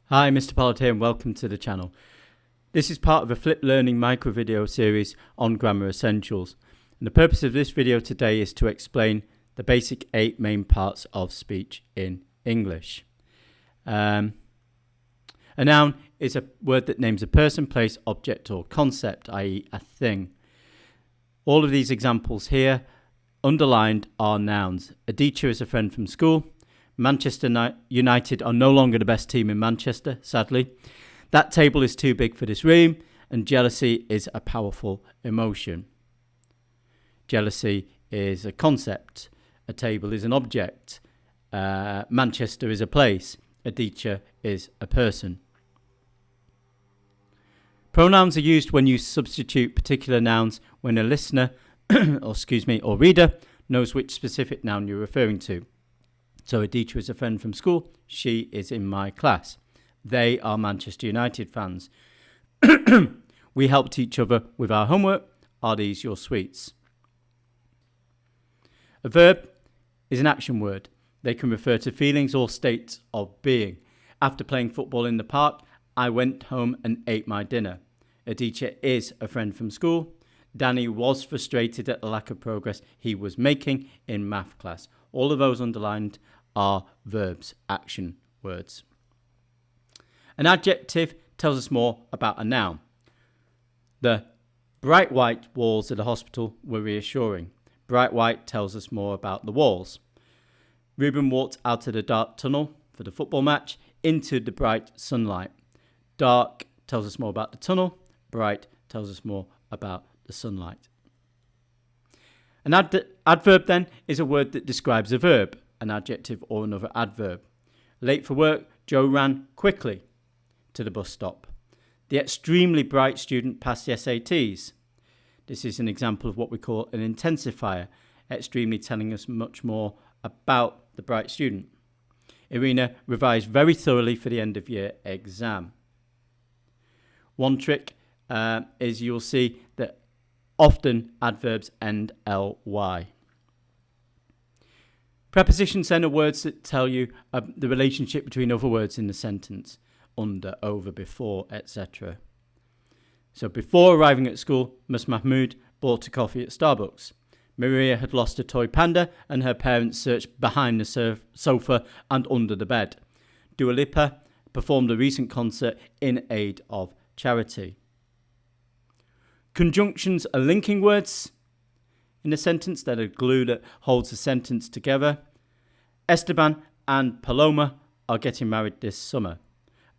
Hi, Mr. Pollard here and welcome to the channel. This is part of a Flip Learning microvideo series on grammar essentials. And the purpose of this video today is to explain the basic 8 main parts of speech in English. A noun is a word that names a person, place, object or concept, i.e. a thing. All of these examples here underlined are nouns. A teacher is a friend from school. Manchester United are no longer the best team in Manchester, sadly. That table is too big for this room, and jealousy is a powerful emotion. Jealousy is a concept. A table is an object. Manchester is a place. A teacher is a person. Pronouns are used when you substitute particular nouns when a listener or reader knows which specific noun you're referring to. So a teacher is a friend from school. She is in my class. They are Manchester United fans. We helped each other with our homework. Are these your sweets? A verb is an action word. They can refer to feelings or states of being. After playing football in the park, I went home and ate my dinner. A teacher is a friend from school. Danny was frustrated at the lack of progress he was making in math class. All of those underlined are verbs, action words. An adjective tells us more about a noun. The bright white walls of the hospital were reassuring. Bright white tells us more about the walls. Ruben walked out of the dark tunnel for the football match into the bright sunlight. Dark tells us more about the tunnel. Bright tells us more about the sunlight. An adverb then is a word that describes a verb, an adjective or another adverb. Late for work, Joe ran quickly to the bus stop. The extremely bright student passed the SATs. This is an example of what we call an intensifier, extremely telling us much more about the bright student. Irina revised very thoroughly for the end of year exam. One trick is you'll see that often adverbs end ly. Prepositions then are words that tell you the relationship between other words in the sentence. Under, over, before, etc. So before arriving at school, Ms. Mahmood bought a coffee at Starbucks. Maria had lost a toy panda and her parents searched behind the sofa and under the bed. Dua Lipa performed a recent concert in aid of charity. Conjunctions are linking words in a sentence. They're the glue that holds the sentence together. Esteban and Paloma are getting married this summer.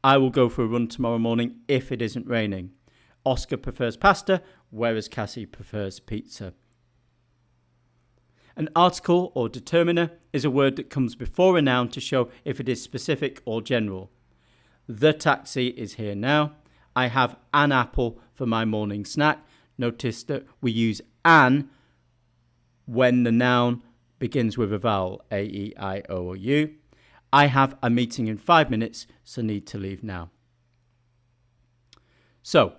I will go for a run tomorrow morning if it isn't raining. Oscar prefers pasta, whereas Cassie prefers pizza. An article or determiner is a word that comes before a noun to show if it is specific or general. The taxi is here now. I have an apple for my morning snack. Notice that we use an when the noun begins with a vowel, A, E, I, O, or U. I have a meeting in 5 minutes, so need to leave now. So,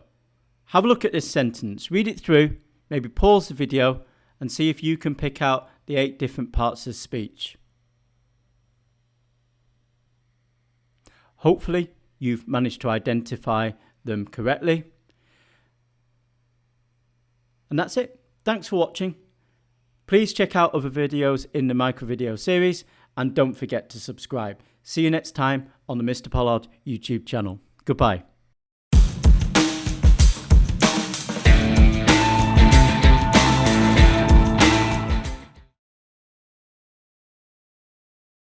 have a look at this sentence. Read it through, maybe pause the video and see if you can pick out the 8 different parts of speech. Hopefully, you've managed to identify them correctly. And that's it. Thanks for watching. Please check out other videos in the microvideo series and don't forget to subscribe. See you next time on the Mr. Pollard YouTube channel. Goodbye.